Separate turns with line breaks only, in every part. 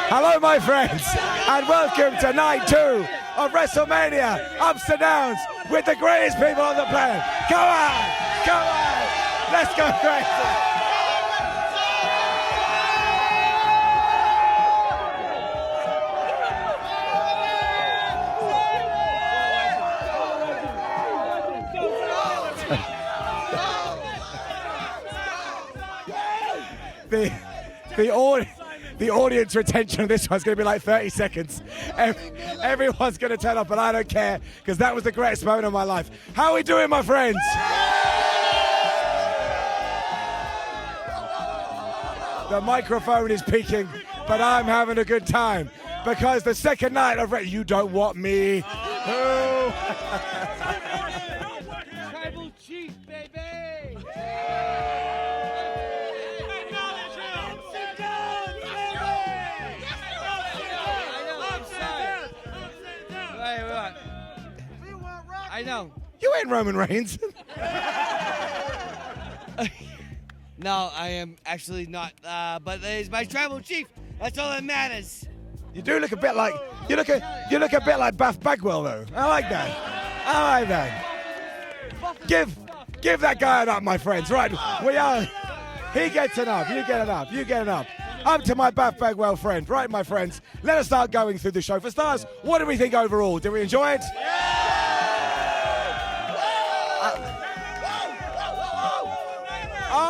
Hello, my friends, and welcome to night 2 of WrestleMania, ups and downs, with the greatest people on the planet. Come on, let's go crazy. The audience retention of this one's going to be like 30 seconds. Everyone's going to turn up, but I don't care, because that was the greatest moment of my life. How are we doing, my friends? The microphone is peaking, but I'm having a good time, because the second night of You Don't Want Me.
Tribal chief, baby! I know.
You ain't Roman Reigns.
No, I am actually not. But he's my tribal chief. That's all that matters.
You do look a bit like you look a bit like Buff Bagwell, though. I like that. Give that guy an up, my friends. Right, we are. He gets an up. You get an up. You get an up. Up to my Buff Bagwell friend. Right, my friends. Let us start going through the show. For starters, what do we think overall? Did we enjoy it?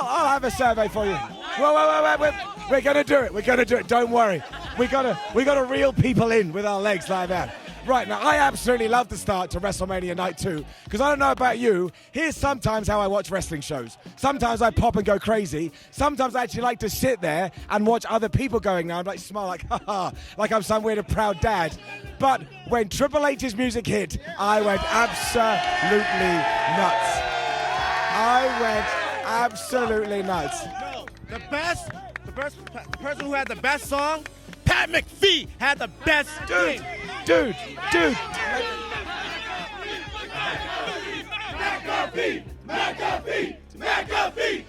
I'll have a survey for you. Wait. We're gonna do it. Don't worry. We gotta reel people in with our legs like that. Right, now I absolutely love the start to WrestleMania Night 2, because I don't know about you, here's sometimes how I watch wrestling shows. Sometimes I pop and go crazy. Sometimes I actually like to sit there and watch other people going now and like smile like, haha, like I'm some weird proud dad. But when Triple H's music hit, I went absolutely nuts. Absolutely nuts.
No, the person who had the best song, Pat McAfee had the best thing.
Dude. McAfee.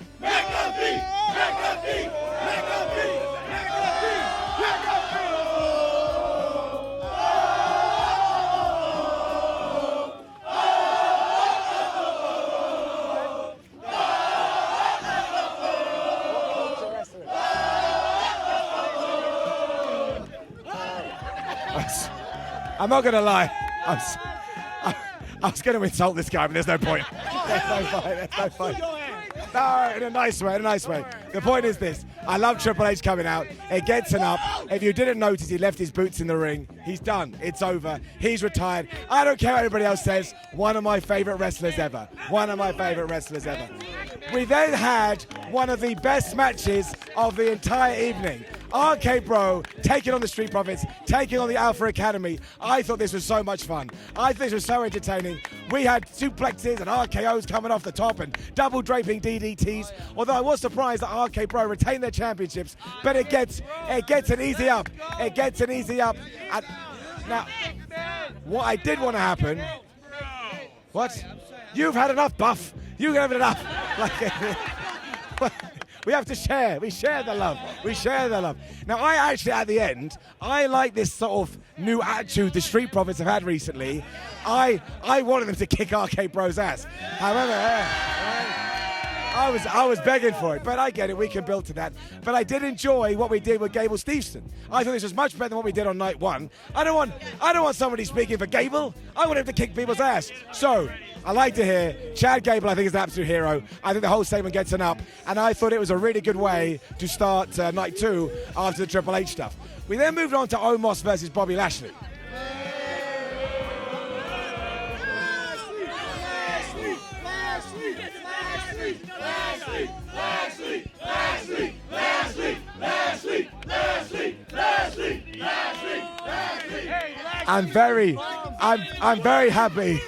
I'm not gonna lie. I was gonna insult this guy, but there's no point. There's no point. No, in a nice way. The point is this. I love Triple H coming out. It gets an up. If you didn't notice, he left his boots in the ring. He's done. It's over. He's retired. I don't care what anybody else says. One of my favorite wrestlers ever. We then had one of the best matches of the entire evening. RK Bro taking on the Street Profits, taking on the Alpha Academy. I thought this was so much fun. I thought this was so entertaining. We had suplexes and RKOs coming off the top and double draping DDTs. Although I was surprised that RK Bro retained their championships, but it gets an easy up. And now, what I did want to happen. What? You've had enough, Buff. You've had enough. We have to share. We share the love. Now, I actually, at the end, I like this sort of new attitude the Street Profits have had recently. I wanted them to kick RK Bro's ass. However, I was begging for it, but I get it. We can build to that. But I did enjoy what we did with Gable Steveson. I thought this was much better than what we did on night 1. I don't want somebody speaking for Gable. I want him to kick people's ass. So I like to hear Chad Gable. I think is an absolute hero. I think the whole segment gets an up, and I thought it was a really good way to start night 2 after the Triple H stuff. We then moved on to Omos versus Bobby Lashley. I'm very happy.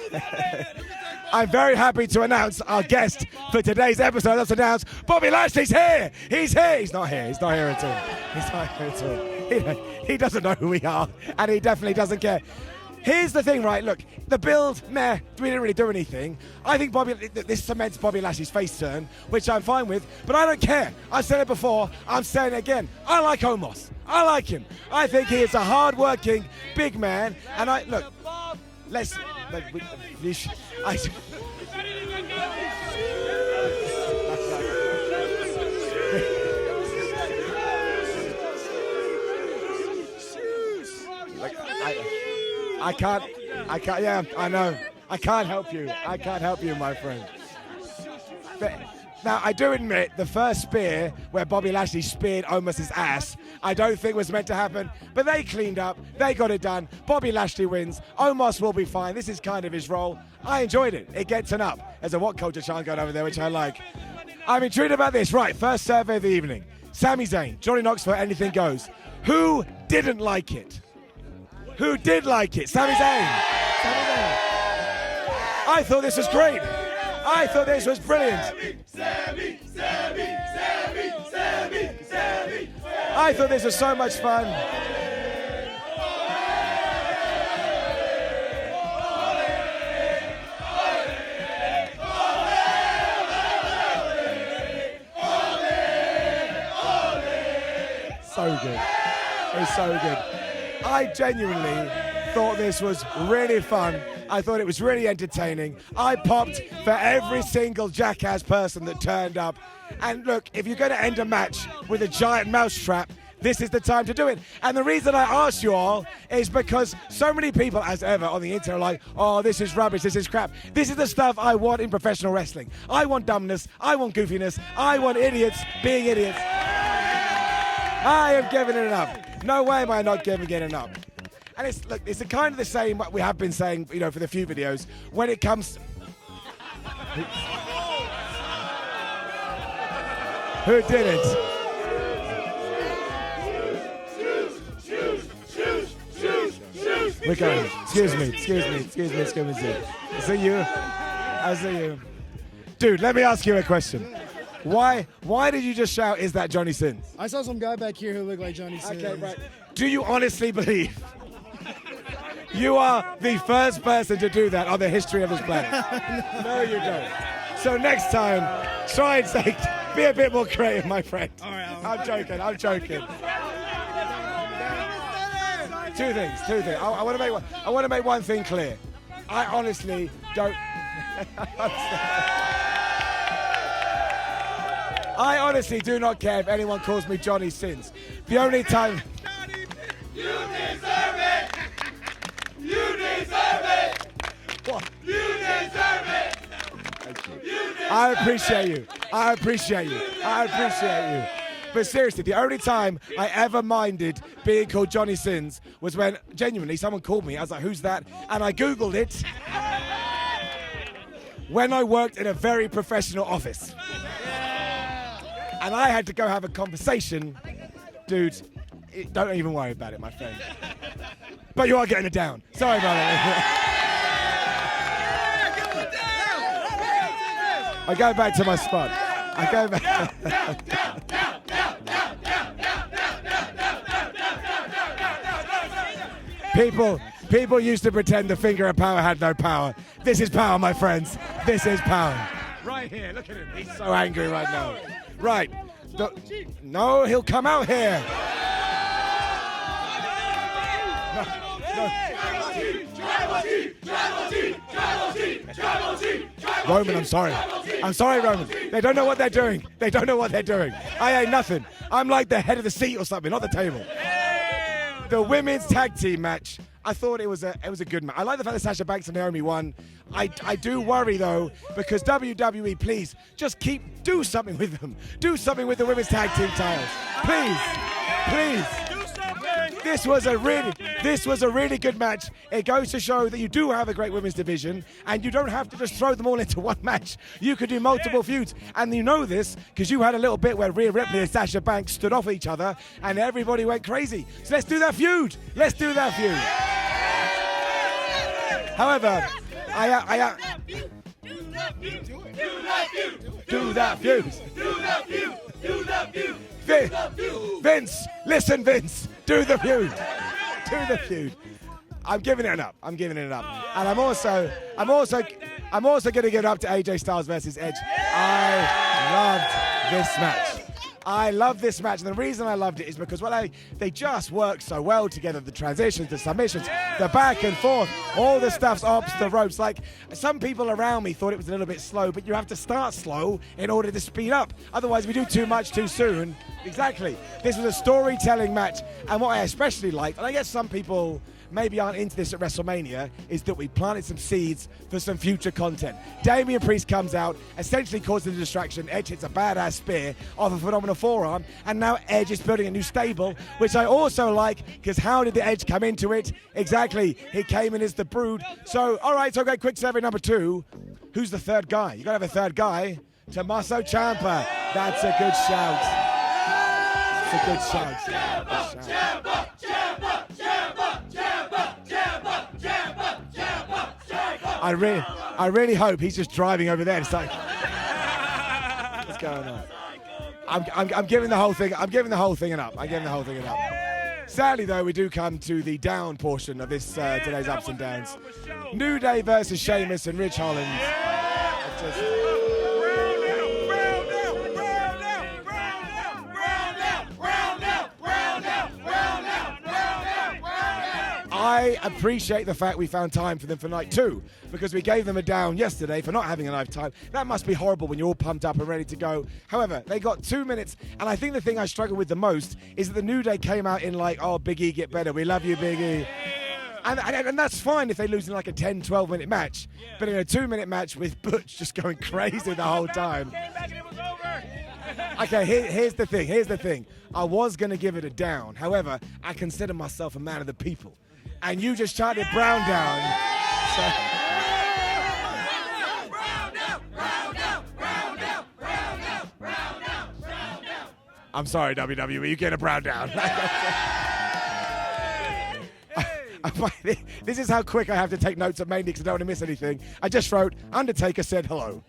I'm very happy to announce our guest for today's episode. Let's announce Bobby Lashley's here. He's here. He's not here at all. He doesn't know who we are, and he definitely doesn't care. Here's the thing, right? Look, the build, meh, we didn't really do anything. I think this cements Bobby Lashley's face turn, which I'm fine with, but I don't care. I've said it before, I'm saying it again. I like Omos. I like him. I think he is a hard-working big man, and I can't, yeah, I know. I can't help you. I can't help you, my friend. But, now, I do admit, the first spear where Bobby Lashley speared Omos' ass, I don't think was meant to happen, but they cleaned up, they got it done. Bobby Lashley wins, Omos will be fine. This is kind of his role. I enjoyed it. It gets an up. There's a WhatCulture chant going over there, which I like. I'm intrigued about this. Right, first survey of the evening. Sami Zayn, Johnny Knoxville, anything goes. Who didn't like it? Who did like it? Sami Zayn. Sami Zayn. I thought this was great. I thought this was brilliant. I thought this was so much fun. So good. It's so good. I genuinely thought this was really fun. I thought it was really entertaining. I popped for every single jackass person that turned up. And look, if you're going to end a match with a giant mousetrap, this is the time to do it. And the reason I asked you all is because so many people, as ever, on the internet are like, oh, this is rubbish, this is crap. This is the stuff I want in professional wrestling. I want dumbness, I want goofiness, I want idiots being idiots. I am giving it an up. No way am I not giving it an up. And it's the kind of the same what we have been saying, for the few videos. When it comes, who did it? We're going. Excuse me. I see you. Dude, let me ask you a question. Why did you just shout, "Is that Johnny Sins"?
I saw some guy back here who looked like Johnny Sins.
Okay, right. Do you honestly believe you are the first person to do that on the history of this planet? No, you don't. So next time, try and be a bit more creative, my friend.
All right,
I'm joking. Two things. I want to make one thing clear. I honestly don't. I honestly do not care if anyone calls me Johnny Sins. The only time.
You deserve it! You deserve it!
What?
You deserve it!
Thank you. I appreciate you. But seriously, the only time I ever minded being called Johnny Sins was when, genuinely, someone called me. I was like, who's that? And I Googled it when I worked in a very professional office. And I had to go have a conversation. Dude, don't even worry about it, my friend. But you are getting it down. Sorry about that. I go back to my spot. People used to pretend the finger of power had no power. This is power, my friends. This is power. Right here, look at him. He's so angry right now. Right. No, he'll come out here. Roman, I'm sorry. I'm sorry, Roman. They don't know what they're doing. I ain't nothing. I'm like the head of the seat or something, not the table. The women's tag team match, I thought it was a good match. I like the fact that Sasha Banks and Naomi won. I do worry though, because WWE, please just do something with them. Do something with the women's tag team titles, please. This was a really good match. It goes to show that you do have a great women's division, and you don't have to just throw them all into one match. You could do multiple feuds, and you know this because you had a little bit where Rhea Ripley and Sasha Banks stood off each other, and everybody went crazy. So let's do that feud. However, do that feud. Vince, listen, Vince. Do the feud. I'm giving it an up. I'm giving it an up. And I'm also going to give it up to AJ Styles versus Edge. I loved this match. I love this match, and the reason I loved it is because, well, they just work so well together. The transitions, the submissions, the back and forth, all the stuff's off the ropes. Like, some people around me thought it was a little bit slow, but you have to start slow in order to speed up. Otherwise, we do too much too soon. Exactly. This was a storytelling match, and what I especially liked, and I guess some people maybe aren't into this at WrestleMania, is that we planted some seeds for some future content. Damian Priest comes out, essentially causes a distraction. Edge hits a badass spear off a phenomenal forearm, and now Edge is building a new stable, which I also like, because how did the Edge come into it? Exactly, he came in as the Brood. So, all right, so okay, quick survey number 2. Who's the third guy? You gotta have a third guy. Tommaso Ciampa. That's a good shout. It's a good shout. I really hope he's just driving over there. It's like, what's going on? I'm giving the whole thing. I'm giving the whole thing an up. Sadly, though, we do come to the down portion of this today's ups and downs. New Day versus Sheamus and Rich Holland. I appreciate the fact we found time for them for night 2, because we gave them a down yesterday for not having enough time. That must be horrible when you're all pumped up and ready to go. However, they got 2 minutes, and I think the thing I struggle with the most is that the New Day came out in like, oh, Big E, get better. We love you, Big E. And that's fine if they lose in like a 10, 12-minute match. But in a 2-minute match with Butch just going crazy the whole time. Okay, here's the thing. I was going to give it a down. However, I consider myself a man of the people. And you just chanted Brown down. So. I'm sorry, WWE, you get a Brown down. This is how quick I have to take notes of mainly because I don't want to miss anything. I just wrote, Undertaker said hello.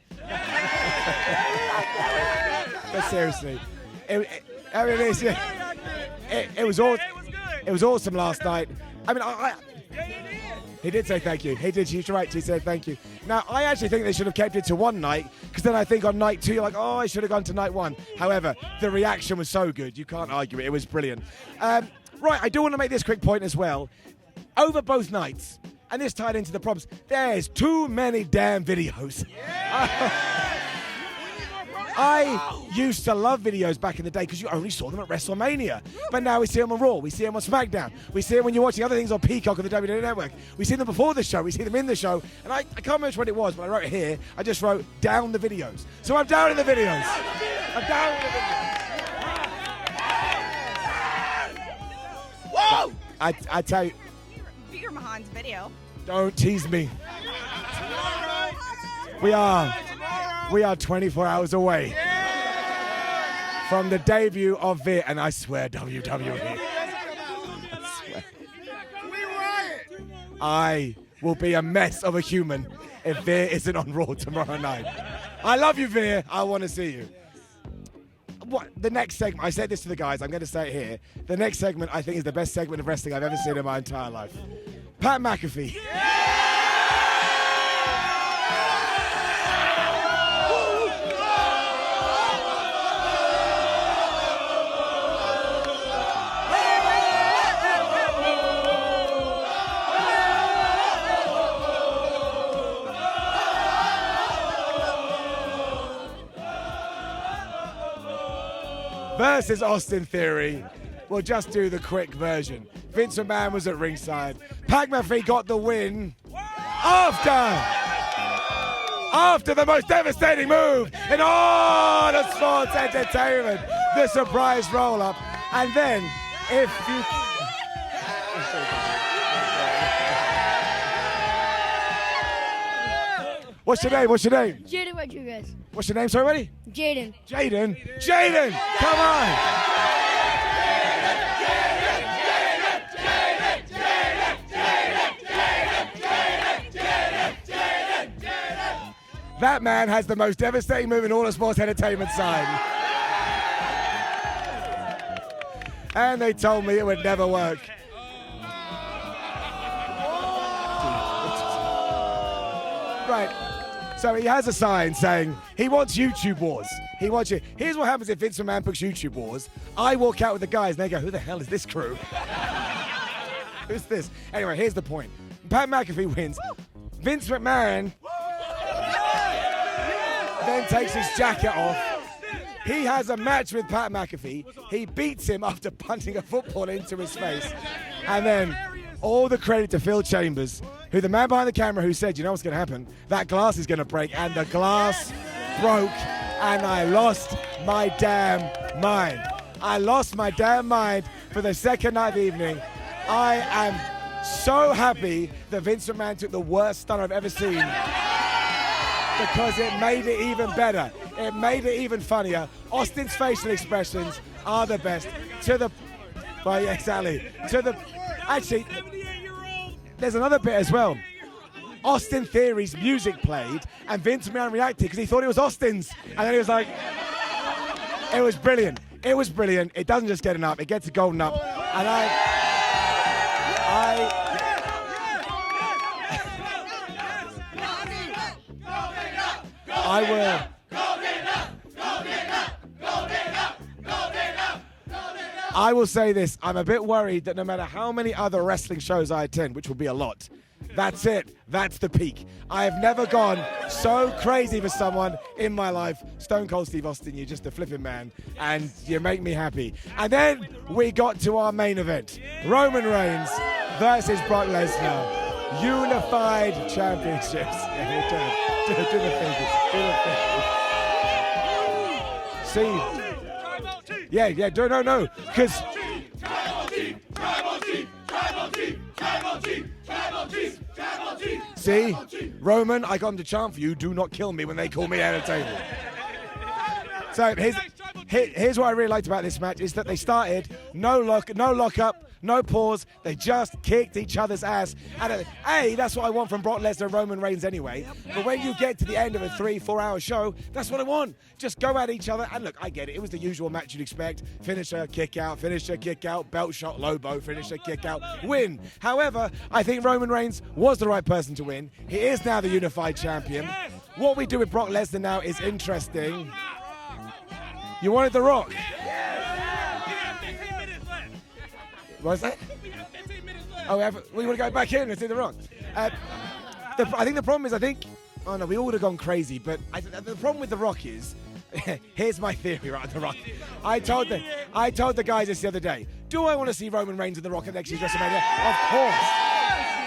But seriously, it was awesome last night. I mean, he did say thank you. He did. She's right. She said thank you. Now, I actually think they should have kept it to one night, because then I think on night 2, you're like, oh, I should have gone to night 1. However, the reaction was so good. You can't argue it. It was brilliant. Right, I do want to make this quick point as well. Over both nights, and this tied into the problems, there's too many damn videos. I used to love videos back in the day because you only saw them at WrestleMania. But now we see them on Raw, we see them on SmackDown, we see them when you're watching other things on Peacock or the WWE Network. We see them before the show, we see them in the show. And I can't remember what it was, but I wrote it here. I just wrote down the videos. So I'm down in the videos. I'm down in the videos. Whoa! I tell you.
Beer Mahan's video.
Don't tease me. We are 24 hours away from the debut of Veer, and I swear, WWE. I will be a mess of a human if Veer isn't on Raw tomorrow night. I love you, Veer. I want to see you. What the next segment? I said this to the guys. I'm going to say it here. The next segment, I think, is the best segment of wrestling I've ever seen in my entire life. Pat McAfee. Versus Austin Theory. We'll just do the quick version. Vince McMahon was at ringside. Pat McAfee got the win after the most devastating move in all of sports entertainment, the surprise roll-up. And then, if you... What's your name?
Jaden Rodriguez.
What's your name, sorry, buddy?
Jaden.
Jaden! Come on! That man has the most devastating move in all of sports entertainment sign. And they told me it would never work. Right. So he has a sign saying he wants YouTube wars. He wants you. Here's what happens if Vince McMahon books YouTube wars. I walk out with the guys and they go, who the hell is this crew? Who's this? Anyway, here's the point. Pat McAfee wins. Vince McMahon then takes his jacket off. He has a match with Pat McAfee. He beats him after punting a football into his face. And then all the credit to Phil Chambers, who the man behind the camera who said, you know what's going to happen? That glass is going to break. And the glass broke. And I lost my damn mind. I lost my damn mind for the second night of the evening. I am so happy that Vince McMahon took the worst stunt I've ever seen, because it made it even better. It made it even funnier. Austin's facial expressions are the best. Well, yeah, exactly. Actually, there's another bit as well. Austin Theory's music played, and Vince McMahon reacted because he thought it was Austin's. And then he was like, it was brilliant. It was brilliant. It doesn't just get an up, it gets a golden up. And I will say this, I'm a bit worried that no matter how many other wrestling shows I attend, which will be a lot, that's it. That's the peak. I have never gone so crazy for someone in my life. Stone Cold Steve Austin, you're just a flipping man, and you make me happy. And then we got to our main event. Roman Reigns versus Brock Lesnar. Unified Championships. Yeah, do the fingers. See? Yeah, no. Because... See, Roman, I got him to chant for you, do not kill me when they call me at a table. So here's what I really liked about this match is that they started no lockup, no pause. They just kicked each other's ass. And that's what I want from Brock Lesnar and Roman Reigns anyway. But when you get to the end of a 3-4 hour show, that's what I want. Just go at each other. And look, I get it. It was the usual match you'd expect. Finisher, kick out, belt shot, low blow, finisher, kick out, win. However, I think Roman Reigns was the right person to win. He is now the unified champion. What we do with Brock Lesnar now is interesting. You wanted The Rock? What's that? Oh, we want to go back in and see The Rock. I think the problem is, oh no, we all would have gone crazy, but the problem with The Rock is, here's my theory, right, on The Rock. I told the guys this the other day, do I want to see Roman Reigns and The Rock at next year's WrestleMania? Of course.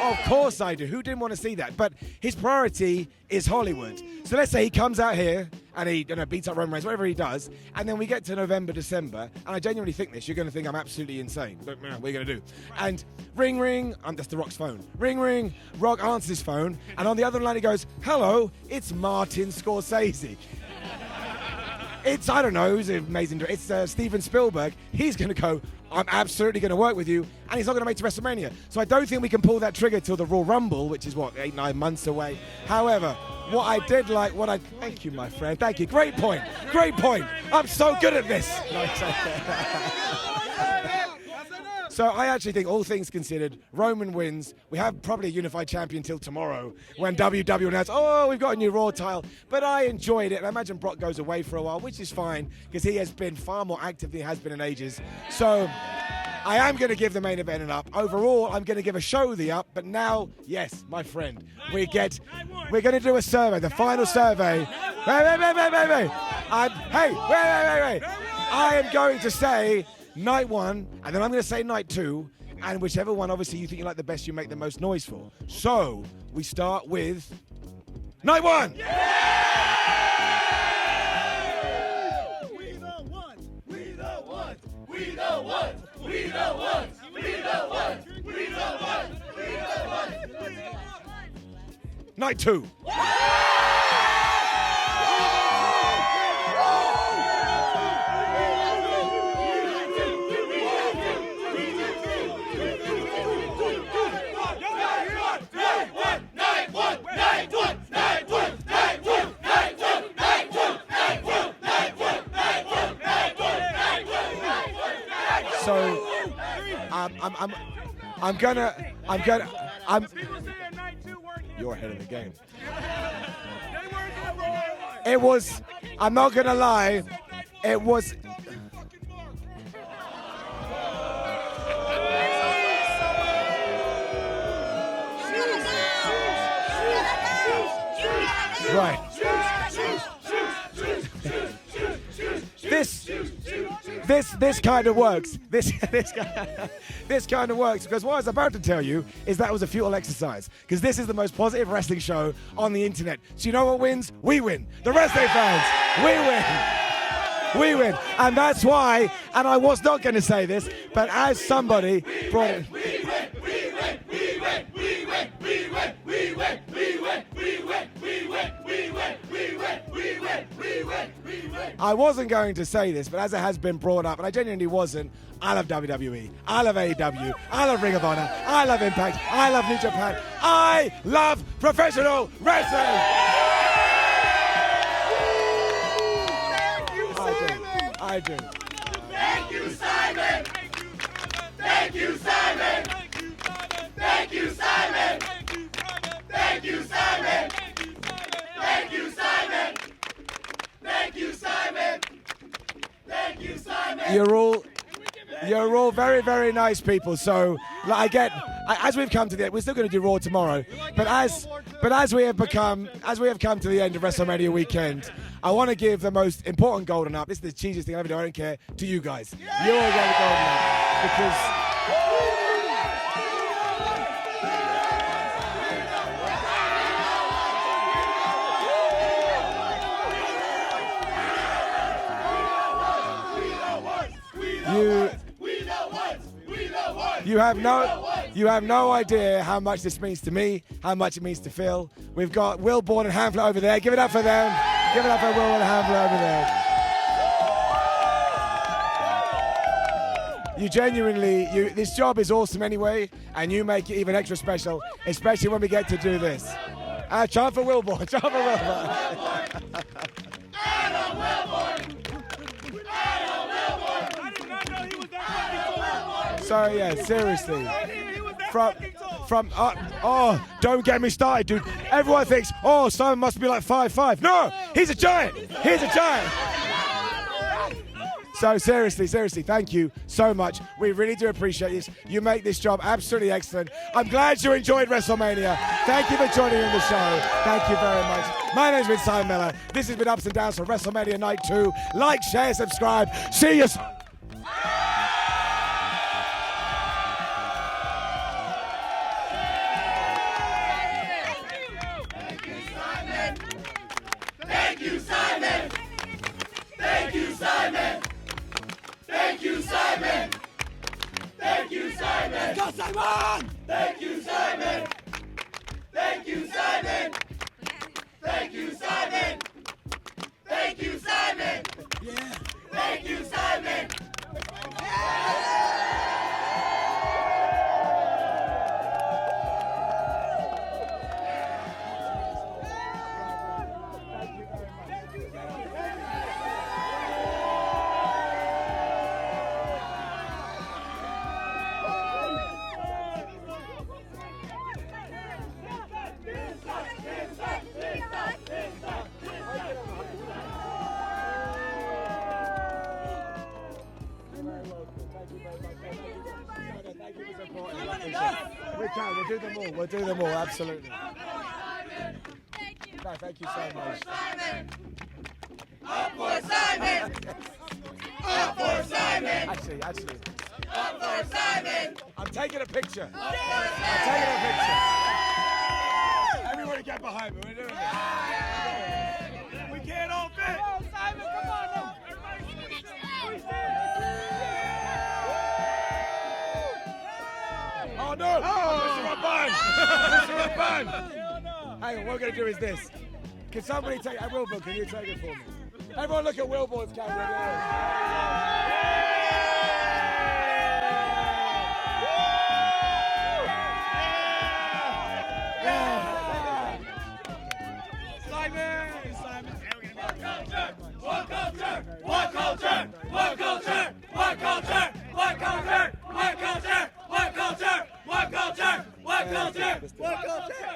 Of course I do. Who didn't want to see that? But his priority is Hollywood. So let's say he comes out here and he beats up Roman Reigns, whatever he does, and then we get to November, December, and I genuinely think this, you're going to think I'm absolutely insane. But what are you going to do? And ring, that's The Rock's phone. Ring, Rock answers his phone, and on the other line he goes, hello, it's Martin Scorsese. It's, I don't know, who's amazing. It's Steven Spielberg. He's going to go, I'm absolutely going to work with you, and he's not going to make it to WrestleMania. So I don't think we can pull that trigger till the Royal Rumble, which is, 8-9 months away. However, what I did like, thank you, my friend, thank you. Great point. I'm so good at this. So I actually think, all things considered, Roman wins. We have probably a unified champion till tomorrow when WWE announces, we've got a new Raw title. But I enjoyed it, and I imagine Brock goes away for a while, which is fine, because he has been far more active than he has been in ages. So I am going to give the main event an up. Overall, I'm going to give a show the up, but now, yes, my friend, we're going to do a survey, the final survey. Wait. I am going to say night 1, and then I'm going to say night 2, and whichever one, obviously, you think you like the best, you make the most noise for. So, we start with night 1! Night 2. So, you're ahead of the game. It was, I'm not going to lie, it was... Right. This kind of works. This kind of works because what I was about to tell you is that was a futile exercise because this is the most positive wrestling show on the internet. So you know what wins? We win. The wrestling fans, we win. We win. And that's why, and I was not going to say this, but as somebody brought it. I wasn't going to say this, but as it has been brought up, and I genuinely wasn't, I love WWE, I love AEW, I love Ring of Honor, I love Impact, I love New Japan, I love professional wrestling! I do.
Thank you, Simon! Thank you, Simon! Thank you, Simon! Thank you, Simon! Thank you, Simon! Thank you, Simon! Thank you, Simon!
You're all very, very nice people. So as we've come to the end, we're still going to do Raw tomorrow. But as we have come to the end of WrestleMania weekend, I want to give the most important golden up. This is the cheesiest thing I ever do. I don't care to you guys. You all get the golden up because. You have no idea how much this means to me, how much it means to Phil. We've got Will Bourne and Hamflet over there. Give it up for them. Give it up for Will and Hamflet over there. You genuinely, this job is awesome anyway, and you make it even extra special, especially when we get to do this. Chant for Will Bourne. Chant for Will Bourne. So yeah, seriously. Don't get me started, dude. Everyone thinks, Simon must be like 5'5". No, he's a giant. He's a giant. So seriously, thank you so much. We really do appreciate this. You make this job absolutely excellent. I'm glad you enjoyed WrestleMania. Thank you for joining on the show. Thank you very much. My name's been Simon Miller. This has been Ups and Downs for WrestleMania Night 2. Like, share, subscribe. See you.
Thank you, Simon! Thank you, Simon! Thank you, Simon! Thank you, Simon! Go, Simon! Thank you, Simon! Thank you, Simon! Thank you, Simon! Thank you, Simon! Yeah! Thank you, Simon!
We'll do them all, absolutely. No, thank you so much.
Up for Simon! Up for Simon!
Actually.
Up for Simon!
I'm taking a picture. I'm taking a picture. Everybody get behind me. We're doing this. We can't all fit. Come on, Simon. Come on now. Oh no! Mr. Rabban! Hang on, what we're going to do is this. Can somebody take it? Wilbur, can you take it for me? Everyone look at Wilbur's camera. WhatCulture!